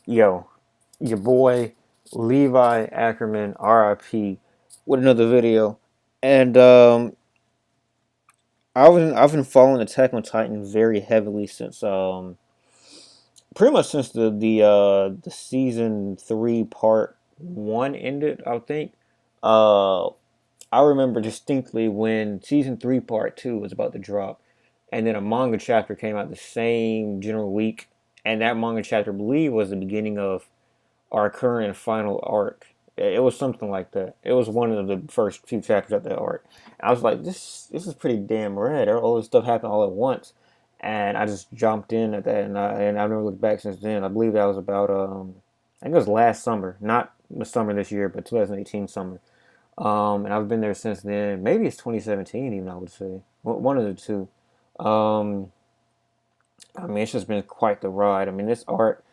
Yo, your boy Levi Ackerman, RIP, with another video. And I've been following Attack on Titan very heavily since pretty much since the season 3 part 1 ended, I think. Uh I remember distinctly when season 3 part 2 was about to drop, and then a manga chapter came out the same general week, and that manga chapter I believe was the beginning of our current and final arc. It was something like that. It was one of the first few chapters of that arc. I was like, this is pretty damn rad. All this stuff happened all at once, and I just jumped in at that, and I've never looked back since then. I believe that was about I think it was last summer, not the summer this year, but 2018 summer. And I've been there since then. Maybe it's 2017 even. I would say one of the two. Um, I mean, it's just been quite the ride. I mean, this art,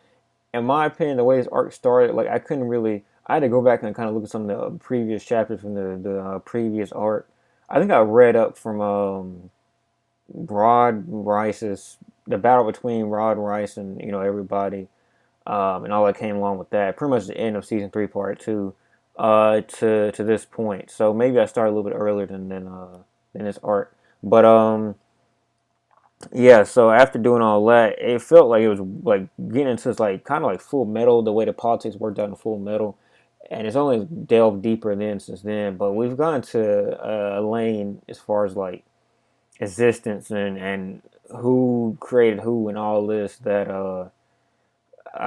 in my opinion, the way this arc started, like I couldn't really. I had to go back and kind of look at some of the previous chapters from the previous art. I think I read up from Rod Rice's the battle between Rod Rice and everybody, and all that came along with that. Pretty much the end of season 3, part 2, to this point. So maybe I started a little bit earlier than this arc, but yeah, so after doing all that, it felt like it was like getting into this like kind of like Full Metal, the way the politics worked out in Full Metal, and it's only delved deeper then since then. But we've gone to a lane as far as like existence and who created who and all this that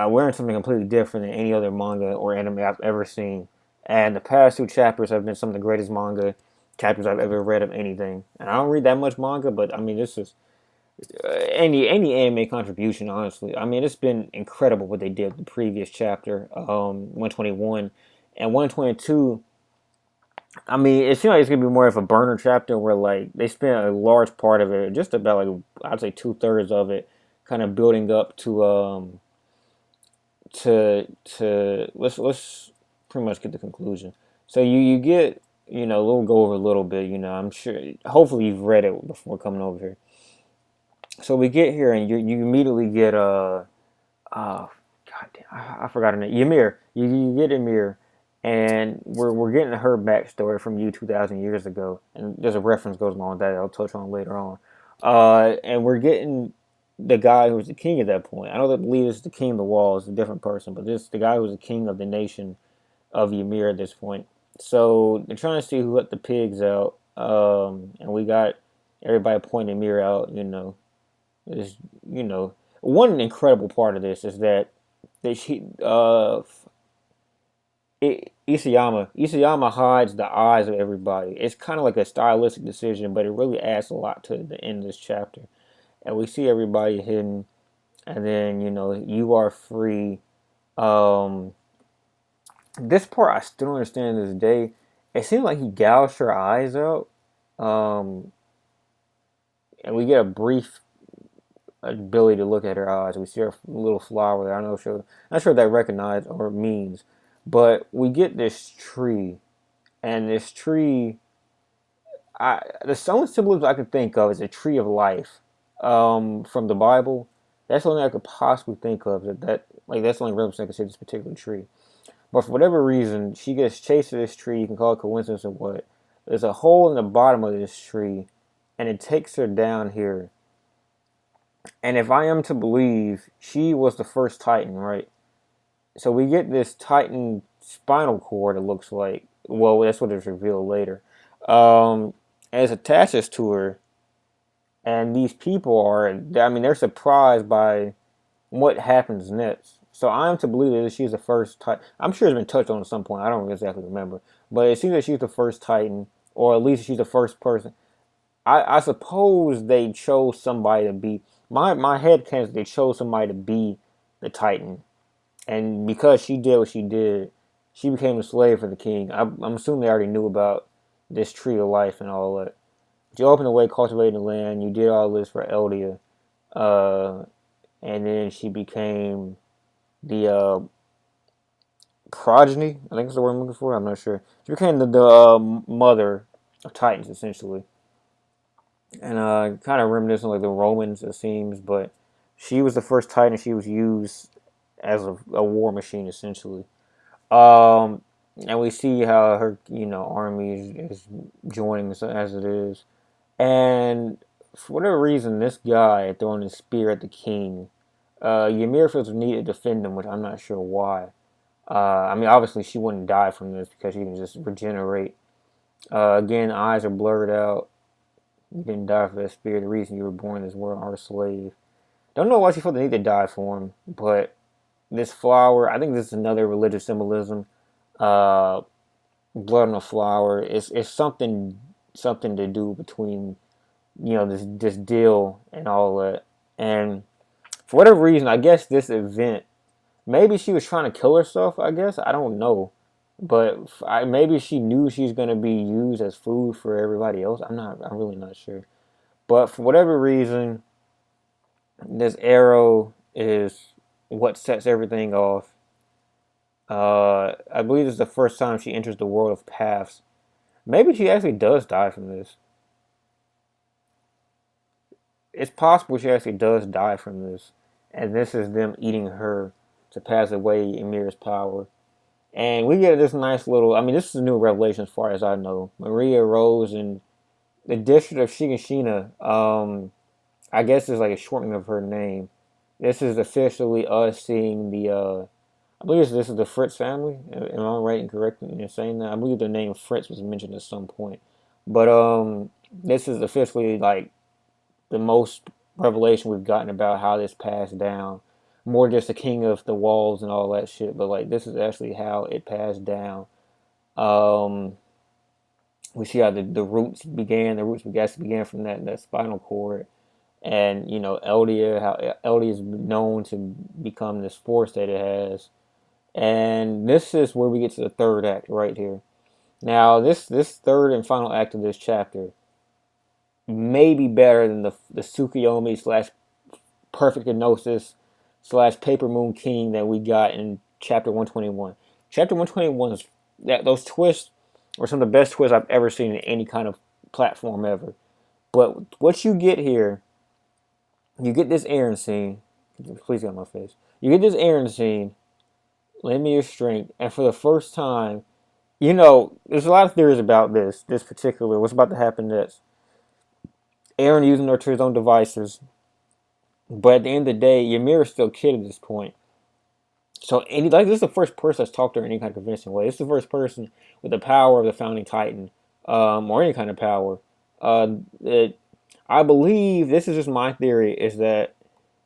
we're in something completely different than any other manga or anime I've ever seen. And the past two chapters have been some of the greatest manga chapters I've ever read of anything. And I don't read that much manga, but I mean this is any anime contribution, honestly. I mean, it's been incredible what they did with the previous chapter, 121 and 122. I mean, it seems like it's gonna be more of a burner chapter where like they spent a large part of it, just about like I'd say 2/3 of it, kind of building up to let's pretty much get the conclusion. So you get we'll go over a little bit. I'm sure hopefully you've read it before coming over here. So we get here and you immediately get God damn, I forgot her name. Ymir. You get Ymir, and we're getting her backstory from you 2,000 years ago, and there's a reference goes along with that I'll touch on later on. And we're getting the guy who was the king at that point. I don't believe it's the king of the wall is a different person, but this the guy who was the king of the nation of Ymir at this point. So they're trying to see who let the pigs out, and we got everybody pointing Ymir out. Is one incredible part of this is that she Isayama hides the eyes of everybody. It's kind of like a stylistic decision, but it really adds a lot to the end of this chapter. And we see everybody hidden, and then you are free. Um, this part I still don't understand to this day. It seems like he gouged her eyes out, um, and we get a brief ability to look at her eyes. We see her little flower there. I don't know if not sure what that recognized or means, but we get this tree, and this tree, the only symbolism I can think of is a tree of life, from the Bible. That's the only I could possibly think of that like that's the only reference I can say to this particular tree. But for whatever reason, she gets chased to this tree. You can call it coincidence or what. There's a hole in the bottom of this tree, and it takes her down here. And if I am to believe, she was the first Titan, right? So we get this Titan spinal cord. It looks like. Well, that's what is revealed later. And it's attaches to her, and these people are. I mean, they're surprised by what happens next. So I'm to believe that she's the first Titan. I'm sure it's been touched on at some point. I don't exactly remember, but it seems that she's the first Titan, or at least she's the first person. I suppose they chose somebody to be. My head canon. They chose somebody to be the Titan, and because she did what she did, she became a slave for the king. I'm assuming they already knew about this tree of life and all that. But you opened the way, cultivating the land. You did all this for Eldia, uh, and then she became the progeny. I think that's the word I'm looking for. I'm not sure. She became the mother of Titans essentially, and kind of reminiscent like the Romans it seems. But she was the first Titan. She was used as a war machine essentially. Um, and we see how her army is joining as it is, and for whatever reason, this guy throwing his spear at the king. Ymir feels the need to defend him, which I'm not sure why. I mean, obviously she wouldn't die from this because she can just regenerate. Again, eyes are blurred out. You didn't die for that spear. The reason you were born in this world are a slave. Don't know why she felt the need to die for him, but this flower, I think this is another religious symbolism. Uh, Blood on a flower. It's something to do between this deal and all that. And for whatever reason, I guess this event, maybe she was trying to kill herself. I guess I don't know, but maybe she knew she's gonna be used as food for everybody else. I'm really not sure. But for whatever reason, this arrow is what sets everything off. I believe this is the first time she enters the world of paths. Maybe she actually does die from this. It's possible she actually does die from this, and this is them eating her to pass away Ymir's power. And we get this nice little. I mean, this is a new revelation as far as I know. Maria Rose in the district of Shigashina. I guess is like a shortening of her name. This is officially us seeing the. I believe this is the Fritz family. Am I right and correct in saying that? I believe the name Fritz was mentioned at some point. But this is officially like the most revelation we've gotten about how this passed down. More just the king of the walls and all that shit, but like this is actually how it passed down. Um, we see how the roots began. The roots began from that spinal cord, and Eldia, how Eldia is known to become this force that it has. And this is where we get to the third act right here. Now, this third and final act of this chapter may be better than the Tsukuyomi slash Perfect Hypnosis slash Paper Moon King that we got in chapter 121. Chapter 121 is that those twists were some of the best twists I've ever seen in any kind of platform ever. But what you get here, you get this Eren scene. Please get on my face. You get this Eren scene. Lend me your strength, and for the first time, there's a lot of theories about this particular, what's about to happen next. Eren using her to his own devices, but at the end of the day, Ymir is still a kid at this point. So, this is the first person that's talked to her in any kind of convincing way. This is the first person with the power of the founding Titan, or any kind of power. I believe, this is just my theory, is that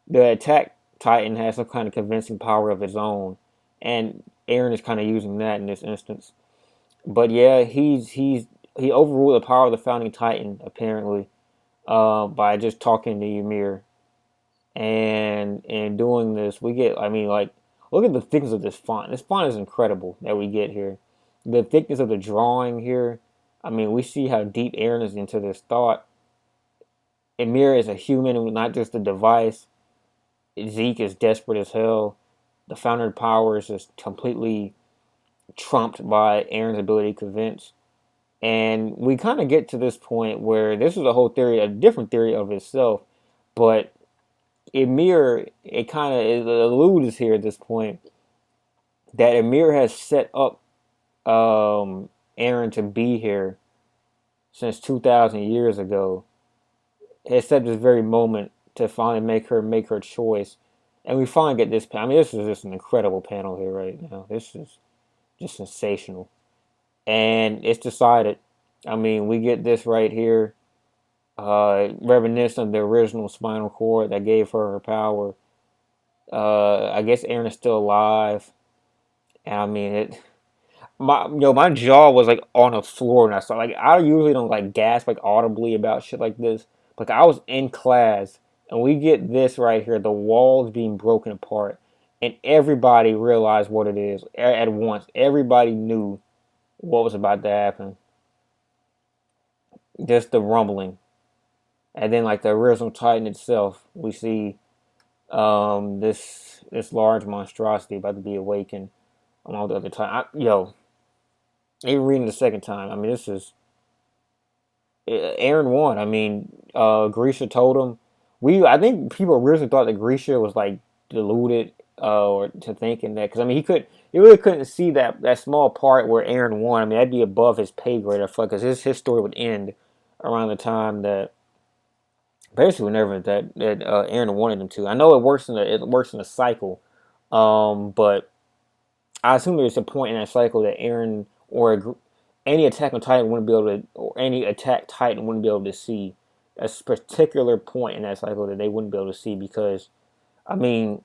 the attack Titan has some kind of convincing power of its own, and Eren is kind of using that in this instance. But yeah, he overruled the power of the founding Titan apparently, by just talking to Ymir, and in doing this, we get. I mean, like, look at the thickness of this font. This font is incredible that we get here. The thickness of the drawing here. I mean, we see how deep Eren is into this thought. Ymir is a human and not just a device. Zeke is desperate as hell. The founder power is just completely trumped by Eren's ability to convince. And we kind of get to this point where this is a whole theory, a different theory of itself, but Ymir, it kind of alludes here at this point that Ymir has set up Eren to be here since 2,000 years ago. It set this very moment to finally make her choice. And we finally get this. I mean, this is just an incredible panel here right now. This is just sensational. And it's decided. I mean, we get this right here, reminiscent of the original spinal cord that gave her power. I guess Eren is still alive. And I mean, my jaw was like on the floor, and I saw, like, I usually don't like gasp like audibly about shit like this. Like, I was in class, and we get this right here, the walls being broken apart, and everybody realized what it is at once. Everybody knew what was about to happen. Just the rumbling, and then like the original Titan itself, we see this large monstrosity about to be awakened along the other time. Even reading the second time, I mean, this is Eren won. I mean, Grisha told him. I think people originally thought that Grisha was like deluded. or to thinking that, because I mean he really couldn't see that small part where Eren won. I mean that'd be above his pay grade. I feel like, because his story would end around the time that basically whenever that Eren wanted him to. I know it works in a cycle, but I assume there's a point in that cycle that Eren any Attack on Titan wouldn't be able to, or any Attack Titan wouldn't be able to see a particular point in that cycle that they wouldn't be able to see, because I mean,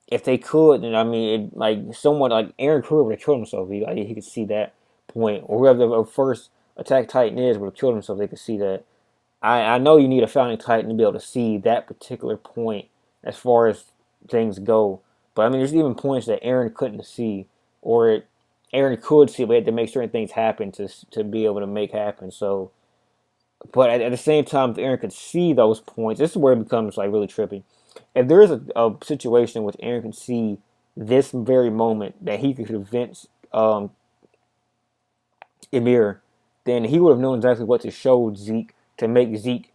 if they could, then I mean, like someone like Eren Kruger would have killed himself. He could see that point, or whoever the first Attack Titan is would have killed himself. They could see that. I know you need a Founding Titan to be able to see that particular point as far as things go. But I mean, there's even points that Eren couldn't see, or Eren could see, but he had to make certain things happen to be able to make happen. So, but at the same time, if Eren could see those points, this is where it becomes like really trippy. If there is a situation which Eren can see this very moment that he could convince Ymir, then he would have known exactly what to show Zeke to make Zeke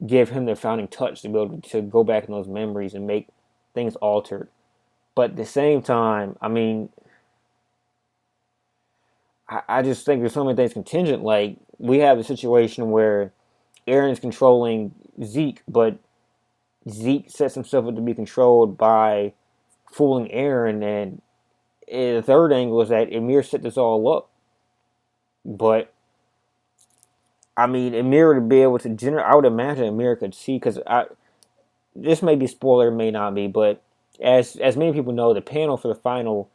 give him the founding touch to be able to go back in those memories and make things altered. But at the same time, I mean, I just think there's so many things contingent. Like, we have a situation where Eren's controlling Zeke, but Zeke sets himself up to be controlled by fooling Eren. And the third angle is that Ymir set this all up. But I mean, Ymir to be able to generate, I would imagine Ymir could see, because this may be spoiler, may not be, but as many people know, the panel for the final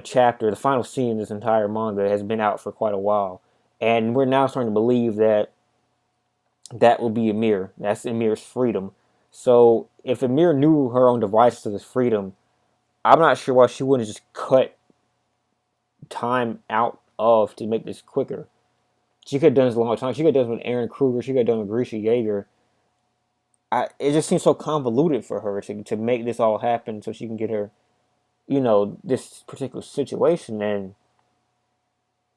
chapter, the final scene in this entire manga has been out for quite a while, and we're now starting to believe that that will be Ymir. That's Ymir's freedom. So if Ymir knew her own devices to this freedom, I'm not sure why she wouldn't just cut time out of to make this quicker. She could have done this a long time. She could have done this with Eren Kruger. She could have done it with Grisha Yeager. It just seems so convoluted for her to make this all happen so she can get her, this particular situation. And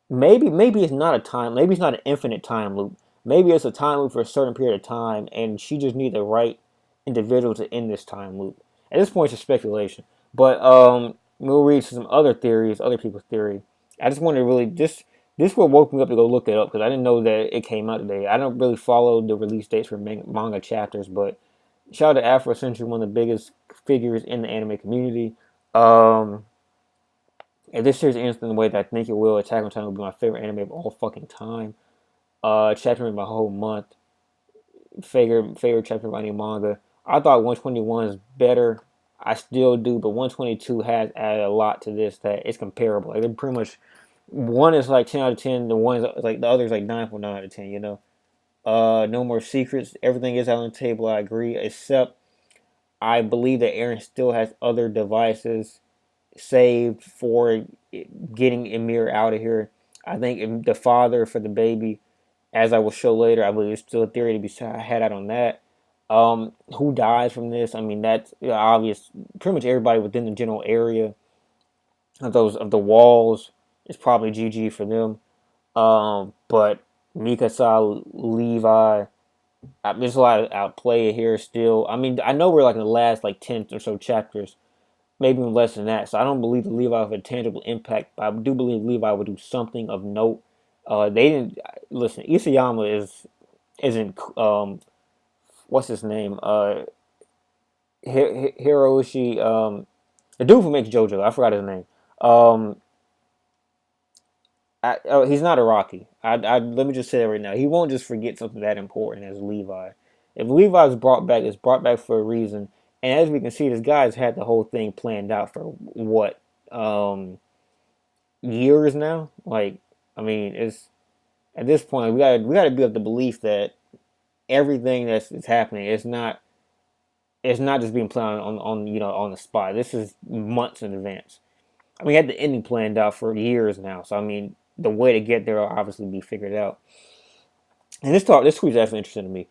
maybe it's not a time, maybe it's not an infinite time loop. Maybe it's a time loop for a certain period of time, and she just needs the right individual to end this time loop. At this point, it's speculation, but we'll read some other theories, other people's theory. I just wanted to really this what woke me up to go look it up, because I didn't know that it came out today. I don't really follow the release dates for manga chapters, but shout out to Afro Century, one of the biggest figures in the anime community. Um, if this series ends in the way that I think it will, Attack on Titan will be my favorite anime of all fucking time. Chapter in my whole month. Favorite chapter of any manga. I thought 121 is better. I still do, but 122 has added a lot to this that it's comparable. Like, they're pretty much, one is like 10 out of 10. The one is like, the other is like 9.9 out of 10. No More Secrets. Everything is out on the table. I agree, except I believe that Eren still has other devices saved for getting Ymir out of here. I think the father for the baby, as I will show later, I believe there's still a theory to be had out on that. Who dies from this? I mean, that's obvious. Pretty much everybody within the general area of the walls is probably GG for them. But Mikasa, Levi, there's a lot of outplay here still. I mean, I know we're like in the last like 10 or so chapters, maybe even less than that. So I don't believe that Levi have a tangible impact, but I do believe Levi would do something of note. They didn't listen. Isayama isn't what's his name? Hiroshi, the dude who makes JoJo. I forgot his name. Um, he's not Iraqi. Let me just say that right now. He won't just forget something that important as Levi. If Levi's brought back, it's brought back for a reason. And as we can see, this guy's had the whole thing planned out for what, years now. Like, I mean, it's at this point we gotta build the belief that everything that's happening is not just being planned on the spot. This is months in advance. I mean, we had the ending planned out for years now. So I mean, the way to get there will obviously be figured out. And this tweet is actually interesting to me.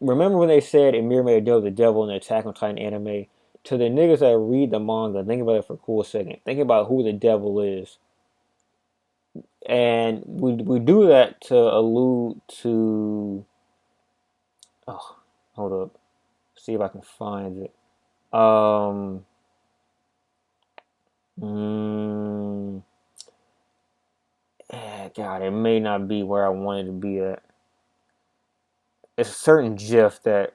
Remember when they said Ymir made a deal with the devil in the Attack on Titan anime? To the niggas that read the manga, think about it for a cool second. Think about who the devil is. And we do that to allude to. Oh, hold up. See if I can find it. Um, mm, God, it may not be where I wanted to be at. It's a certain GIF that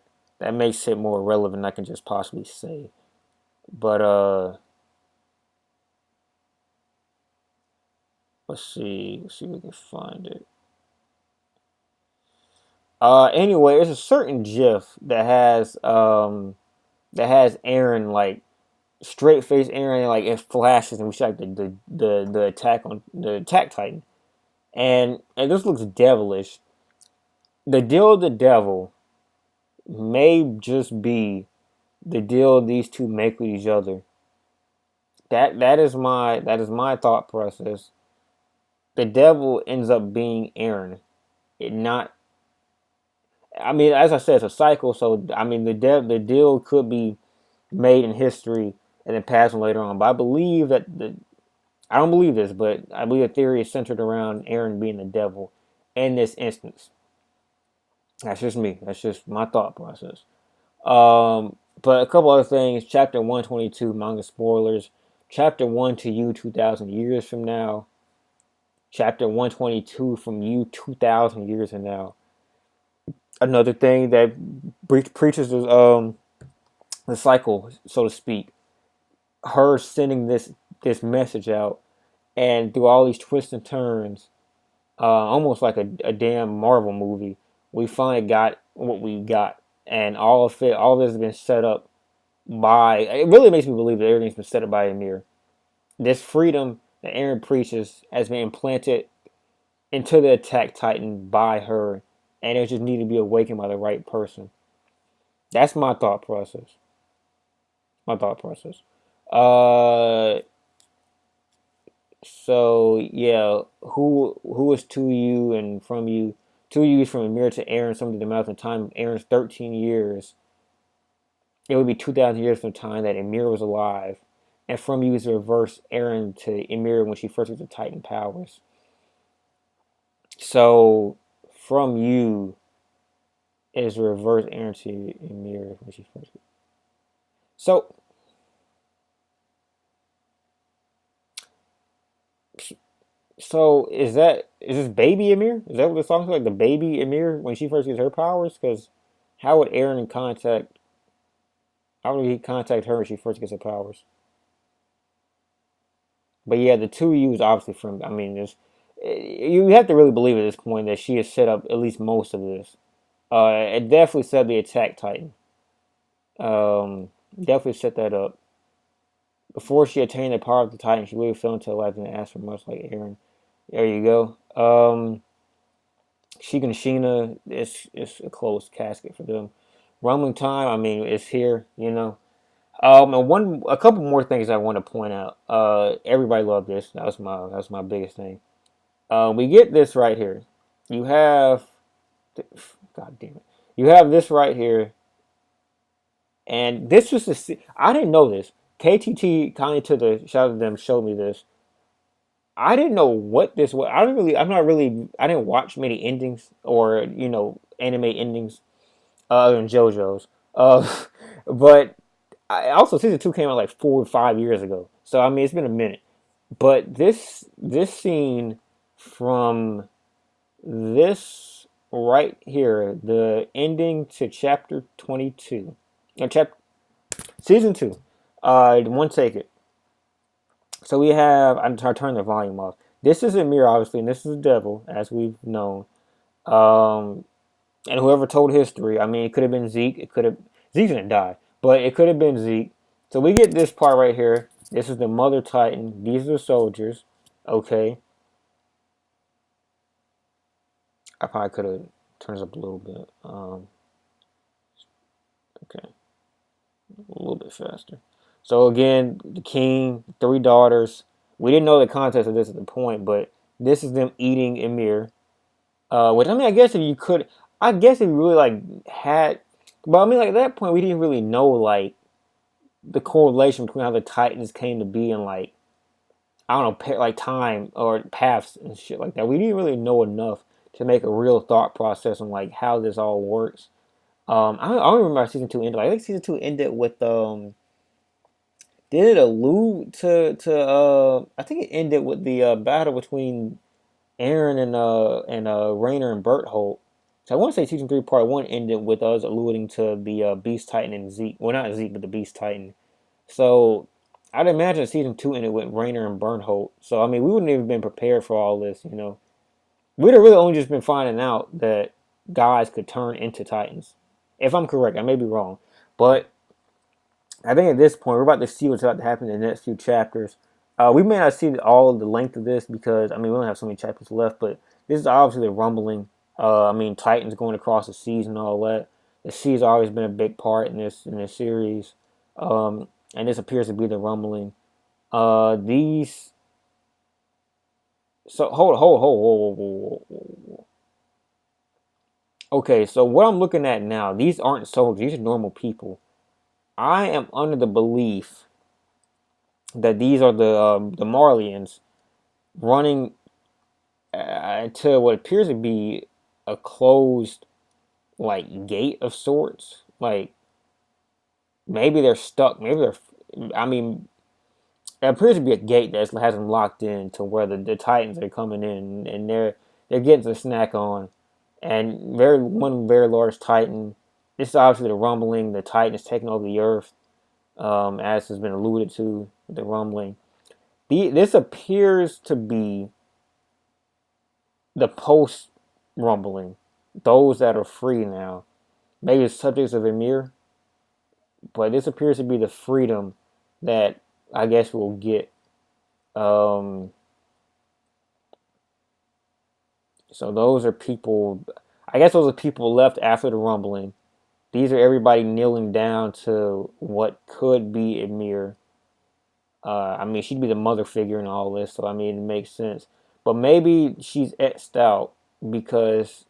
makes it more relevant than I can just possibly say. But let's see if we can find it. Anyway, there's a certain GIF that has Aaron like straight face Aaron, like it flashes and we see like the attack Titan, and this looks devilish. The deal of the devil may just be the deal these two make with each other. That is my thought process. The devil ends up being Aaron. It not. I mean, as I said, it's a cycle. So I mean, the deal could be made in history and then passed on later on. But I believe that the I don't believe this, but I believe the theory is centered around Aaron being the devil in this instance. That's just me. That's just my thought process. But a couple other things. Chapter 122, manga spoilers. Chapter 1 to you 2,000 years from now. Chapter 122 from you 2,000 years from now. Another thing that preaches the cycle, so to speak. Her sending this message out, and through all these twists and turns, almost like a damn Marvel movie, we finally got what we got, and all of this has been set up by. It really makes me believe that everything's been set up by Amir. This freedom that Aaron preaches has been implanted into the Attack Titan by her, and it just need to be awakened by the right person. That's my thought process. My thought process. Uh, so yeah, who is to you and from you? To you is from Amir to Aaron. Some of the amount of time Aaron's 13 years. It would be 2,000 years from the time that Emir was alive. And from you is the reverse Aaron to Emir when she first gets the Titan powers. So from you is the reverse Aaron to Emir when she first gets. So so is this baby Emir? Is that what the song's like? The baby Emir when she first gets her powers? Because how would Aaron contact? How would he contact her when she first gets her powers? But yeah, the two U's obviously from. I mean, there's you have to really believe at this point that she has set up at least most of this. It definitely said the Attack Titan. Definitely set that up. Before she attained the power of the Titan, she really fell into life and asked for much like Aaron. There you go. Sheik and Sheena, it's a closed casket for them. Rumbling time, I mean, it's here, you know. And a couple more things I want to point out. Everybody loved this. That was my biggest thing. We get this right here. You have, God damn it, you have this right here, and this was I didn't know this. KTT kind of to the shout out to them showed me this. I didn't know what this was. I didn't watch many endings or anime endings other than JoJo's. Uh, but also season 2 came out like 4 or 5 years ago, so I mean it's been a minute. But this scene from this right here, the ending to chapter 22, chapter season 2, one take it. So we have. I'm trying to turn the volume off. This is Amir, obviously, and this is the devil, as we've known. Um, and whoever told history, I mean, it could have been Zeke. Zeke didn't die, but it could have been Zeke. So we get this part right here. This is the Mother Titan. These are the soldiers. Okay, I probably could have turned this up a little bit. Okay, a little bit faster. So again, the king, three daughters. We didn't know the context of this at the point, but this is them eating Emir. Which I mean, I guess if you really like had, but I mean, like at that point, we didn't really know like the correlation between how the Titans came to be and like I don't know, like time or paths and shit like that. We didn't really know enough to make a real thought process on like how this all works. I don't remember how season 2 ended. I think season 2 ended with did it allude to I think it ended with the battle between Aaron and Rainer and Berthold. So I want to say season 3 part 1 ended with us alluding to the Beast Titan and Zeke. Well, not Zeke, but the Beast Titan. So I'd imagine season 2 ended with Rainer and Berthold. So I mean, we wouldn't even been prepared for all this. You know, we'd have really only just been finding out that guys could turn into Titans. If I'm correct, I may be wrong, but I think at this point we're about to see what's about to happen in the next few chapters. We may not see all of the length of this because I mean we don't have so many chapters left, but this is obviously the rumbling. I mean Titans going across the seas and all that. The sea has always been a big part in this series, and this appears to be the rumbling. These so hold. Okay, so what I'm looking at now, these aren't soldiers; these are normal people. I am under the belief that these are the Marlians running to what appears to be a closed like gate of sorts. Like maybe they're stuck. Maybe they're. I mean, it appears to be a gate that has them locked in to where the Titans are coming in and they're getting the snack on. And one very large Titan. This is obviously the rumbling. The Titan is taking over the Earth, as has been alluded to. The rumbling. This appears to be the post rumbling, those that are free now, maybe subjects of Emir, but this appears to be the freedom that I guess we'll get. Um, so those are people. I guess those are people left after the rumbling. These are everybody kneeling down to what could be Emir. I mean, she'd be the mother figure in all this, so I mean, it makes sense. But maybe she's etched out because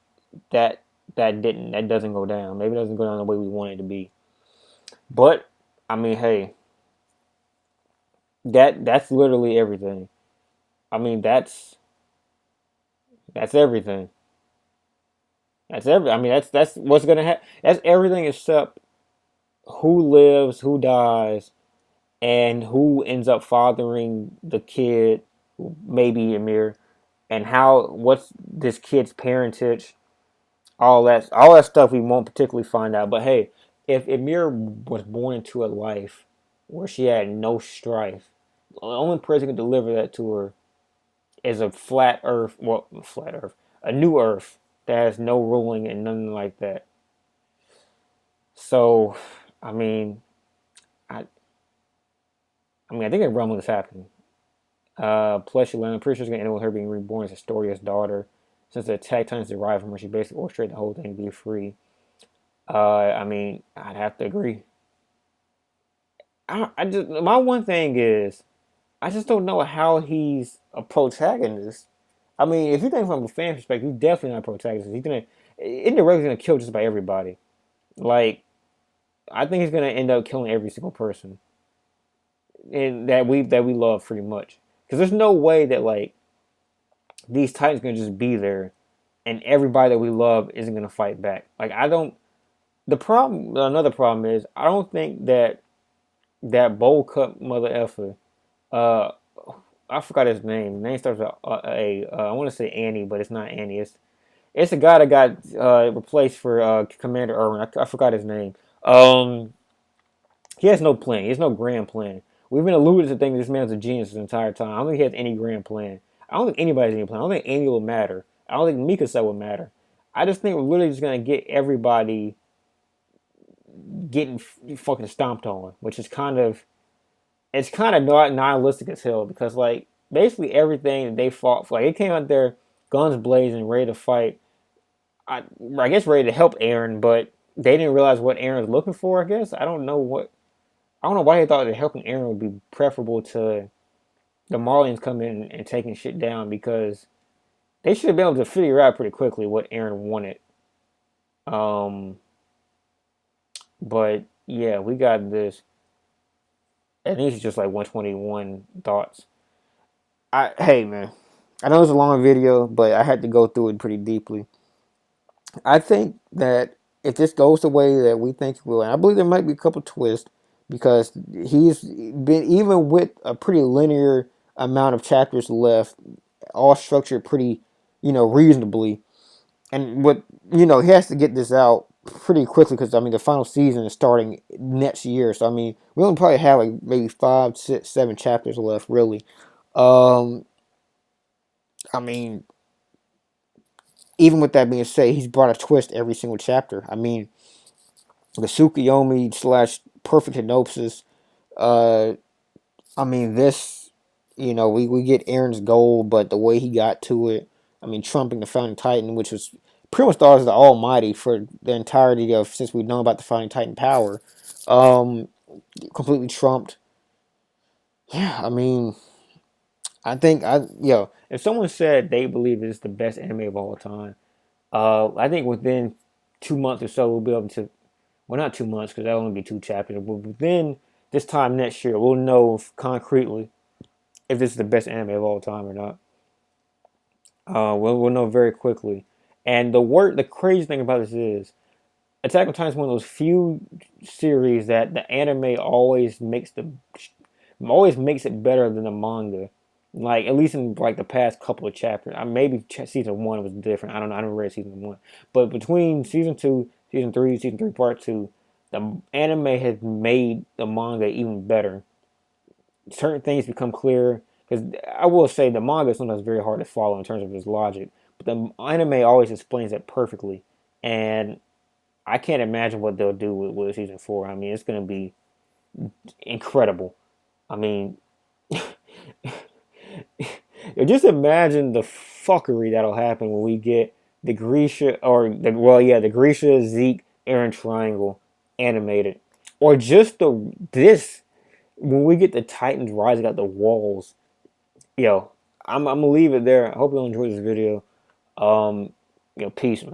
that that doesn't go down. Maybe it doesn't go down the way we want it to be. But I mean, hey, that's literally everything. I mean, that's everything. That's every. I mean, that's what's gonna happen. That's everything except who lives, who dies, and who ends up fathering the kid, maybe Amir, and how what's this kid's parentage. All that stuff we won't particularly find out. But hey, if Amir was born into a life where she had no strife, the only person who can deliver that to her is a flat Earth, well, flat Earth, a new Earth that has no ruling and nothing like that. So, I mean, I, I mean, I think a rumbling is happening. Plus, I'm pretty sure it's gonna end with her being reborn as Astoria's daughter, since the attack times derived from her. She basically orchestrated the whole thing to be free. I mean, I'd have to agree. I just my one thing is I just don't know how he's a protagonist. I mean, if you think from a fan perspective, he's definitely not a protagonist. He's gonna indirectly gonna kill just about everybody. Like I think he's gonna end up killing every single person and that we love pretty much. Because there's no way that like these Titans gonna just be there and everybody that we love isn't gonna fight back. Like I don't. The problem, another problem is I don't think that bowl cut mother effer. Uh, I forgot his name. His name starts with a. I want to say Annie, but it's not Annie. It's a guy that got replaced for Commander Irwin. I forgot his name. He has no plan. He has no grand plan. We've been alluded to thinking this man's a genius the entire time. I don't think he has any grand plan. I don't think anybody has any plan. I don't think Annie will matter. I don't think Mikasa will matter. I just think we're literally just gonna get everybody getting fucking stomped on, which is kind of it's kind of not nihilistic as hell because like basically everything that they fought for, like it came out there guns blazing, ready to fight. I guess ready to help Aaron, but they didn't realize what Aaron was looking for. I guess I don't know why they thought that helping Aaron would be preferable to the Marlians coming in and taking shit down because they should have been able to figure out pretty quickly what Aaron wanted. Um, but yeah, we got this. And these are just like 121 thoughts. Hey man, I know it's a long video, but I had to go through it pretty deeply. I think that if this goes the way that we think it will, and I believe there might be a couple twists, because he's been, even with a pretty linear amount of chapters left, all structured pretty, reasonably. And what, he has to get this out pretty quickly because I mean the final season is starting next year. So I mean we only probably have like maybe 5, 6, 7 chapters left really. Um, I mean, even with that being said, he's brought a twist every single chapter. I mean, the Tsukuyomi slash perfect hypnosis. Uh, I mean, this, we get Aaron's goal, but the way he got to it, I mean, trumping the Founding Titan, which was pretty much thought as the Almighty for the entirety of since we've known about the Founding Titan power, um, completely trumped. Yeah, I mean, I think if someone said they believe it's the best anime of all time, I think within 2 months or so we'll be able to. Well, not 2 months because that'll only be 2 chapters, but within this time next year, we'll know concretely if this is the best anime of all time or not. We'll know very quickly. And the crazy thing about this is, Attack on Titan is one of those few series that the anime always makes it better than the manga. Like at least in like the past couple of chapters. Maybe season one was different. I don't know. I never read season one, but between season two, season three part two, the anime has made the manga even better. Certain things become clear because I will say the manga is sometimes very hard to follow in terms of its logic, but the anime always explains it perfectly, and I can't imagine what they'll do with season four. I mean, it's going to be incredible. I mean, just imagine the fuckery that'll happen when we get the Grisha the Grisha Zeke Aaron triangle animated, or just this when we get the Titans rising out the walls. Yo, I'm gonna leave it there. I hope you all enjoyed this video. Peace, man.